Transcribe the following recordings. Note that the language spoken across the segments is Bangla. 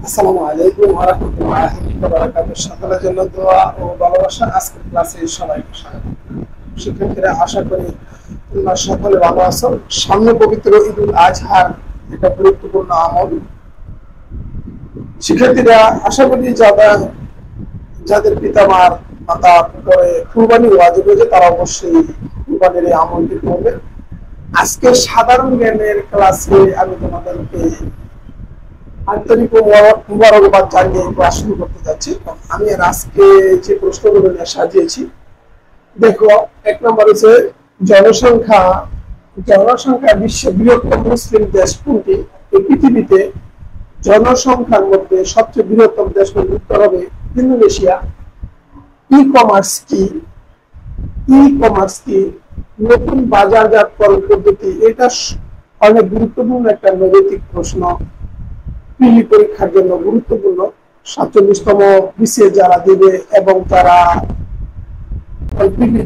আসসালামু আলাইকুম ওয়া রাহমাতুল্লাহি ওয়া বারাকাতুহু। সকলের জন্য দোয়া ও ভালোবাসা। আজকের ক্লাসে সবাইকে স্বাগত। শিক্ষার্থীরা, আশা করি তোমরা সকলে ভালো আছো। সামনে পবিত্র ঈদুল আজহার একটা গুরুত্বপূর্ণ আমল। শিক্ষার্থীরা, আশা করি যাদের মাতা করে কুরবানি ওয়াজিব হয়েছে তারা অবশ্যই কুরবানির এই আমলটি করবে। আজকে সাধারণ জ্ঞানের ক্লাসে আমি তোমাদেরকে আন্তরিক মুবারকবাদ জানিয়ে ক্লাস শুরু করতে যাচ্ছি। আমি আজকে যে প্রশ্নগুলো নিয়ে সাজিয়েছি, দেখো, এক নম্বর হচ্ছে জনসংখ্যা বিশ্বের বৃহত্তম মুসলিম দেশ কোনটি? এই পৃথিবীতে জনসংখ্যার মধ্যে সবচেয়ে বৃহত্তম দেশ উত্তর হবে ইন্দোনেশিয়া। ই কমার্স কি? নতুন বাজারজাতকরণ পদ্ধতি, এটা অনেক গুরুত্বপূর্ণ একটা নৈতিক প্রশ্ন, পিলি পরীক্ষার জন্য গুরুত্বপূর্ণ। 47তম বিসিএস যারা দিবে এবং যারা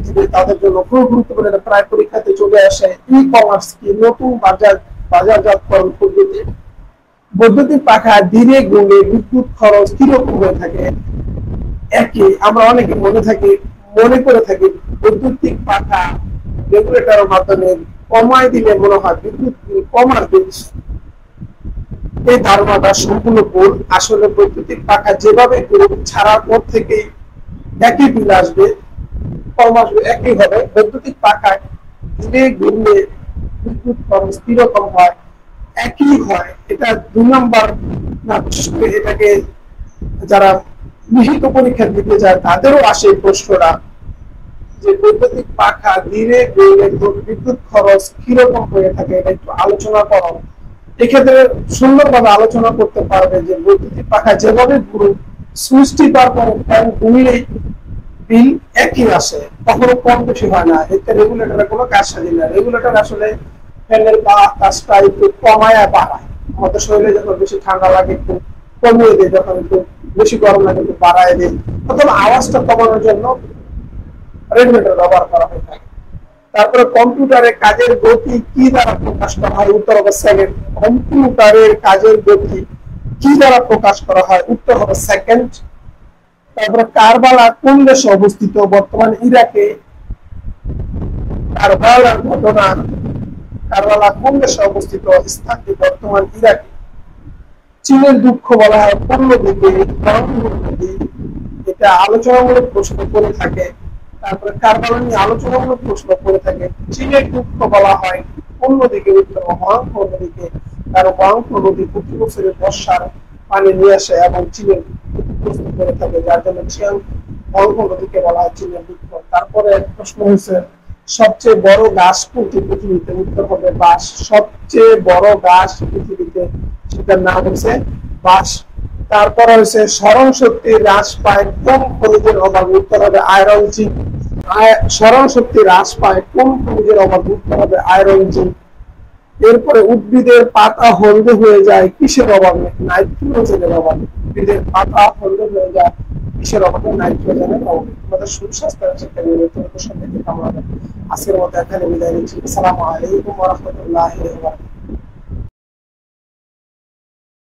দিবে তাদের জন্য খুব গুরুত্বপূর্ণ, এটা প্রায় পরীক্ষাতে চলে আসে। ই কমার্স কি? নতুন বাজারজাতকরণ পদ্ধতি। বৈদ্যুতিক পাখা ধীরে গুণে বিদ্যুৎ খরচ কিরকম হয়ে থাকে? একই। আমরা অনেকে মনে করে থাকি বৈদ্যুতিক পাখা রেগুলেটরের মাধ্যমে কমায় দিলে মনে হয় বিদ্যুৎ কমার দিচ্ছে। এই ধারণাটা সম্পূর্ণ ভুল। আসলে বৈদ্যুতিক পাখা যেভাবে ছাড়ার পর থেকেই একই বিল আসবে, কম আসবে, একই হবে। বৈদ্যুতিক পাখায় ধীরে ঘুরলে বিদ্যুৎ খরচ কিরকম হয়? একই হয়। এটা 2 নম্বর না, এটাকে যারা লিখিত পরীক্ষা দিতে যায় তাদেরও আসে প্রশ্নটা যে বৈদ্যুতিক পাখা ধীরে ঘুরলে বিদ্যুৎ খরচ কিরকম হয়ে থাকে, এটা একটু আলোচনা করো। এক্ষেত্রে সুন্দরভাবে আলোচনা করতে পারবে যে বৈদ্যুতিক পাখা যেভাবে সুইচটি তারপর ফ্যান ঘুমিয়েই বিল একই আসে, কখনো কম বেশি হয় না। এতে রেগুলেটরের কোনো কাজ সাজি না। রেগুলেটর আসলে ফ্যানের কাজটা একটু কমায় বাড়ায়। আমাদের শরীরে যখন বেশি ঠান্ডা লাগে একটু কমিয়ে দেয়, যখন একটু বেশি গরম লাগে একটু বাড়ায় দেয়, অথবা আওয়াজটা কমানোর জন্য রেগুলেটর ব্যবহার করা হয়ে থাকে। তারপরে কম্পিউটারের কাজের গতি কি দ্বারা প্রকাশ করা হয়? উত্তর হবে সেকেন্ড। কম্পিউটারের কাজের গতি কি দ্বারা প্রকাশ করা হয়? উত্তর হবে সেকেন্ড। তারপরে কারবালা কোন দেশে অবস্থিত? বর্তমান ইরাকে। কারবালার ঘটনা, কারবালা কোন দেশে অবস্থিত? স্থানটি বর্তমান ইরাকে। চীনের দুঃখ বলা হয় কোন নদীকে? নদী। এটা আলোচনামূলক প্রশ্ন করে থাকে। তারপরে কারবালা নিয়ে আলোচনামূলক প্রশ্ন করে থাকে। চীনের দুঃখ বলা হয় কোন নদীকে? উত্তর হুয়াংহো নদীকে। কারণ হুয়াংহো নদী প্রতি বছরের বর্ষার পানি নিয়ে আসে এবং চীনের প্রশ্ন করে থাকে, যার জন্য হুয়াংহো নদীকে বলা হয় চীনের দুঃখ। তারপরে প্রশ্ন হয়েছে সবচেয়ে বড় গাছ কোনটি পৃথিবীতে? উত্তর হবে বাঁশ। সবচেয়ে বড় গাছ পৃথিবীতে, সেটার নাম হচ্ছে বাঁশ। তারপর হচ্ছে স্মরণ শক্তি হ্রাস পায় কোন খনিজের অভাবে? উত্তর হবে আয়রন জিঙ্ক। স্মরণ শক্তি হ্রাস পায় কোন খনিজের অভাবে? উত্তর হবে আয়রন জিঙ্ক। এরপরে উদ্ভিদের পাতা হলদে হয়ে যায় কিসের অভাবে? নাইট্রোজেনের অভাবে। উদ্ভিদের পাতা হলদে হয়ে যায় কিসের অভাবে? নাইট্রোজেনের অভাবে। আমাদের সুস্বাস্থ্যের শিক্ষা নিয়ে সবাইকে কামনা। আজকের মতো এখানে বিদায় নিচ্ছি। আসসালামু আলাইকুম ওয়া রাহমাতুল্লাহি ওয়া বারাকাতুহু।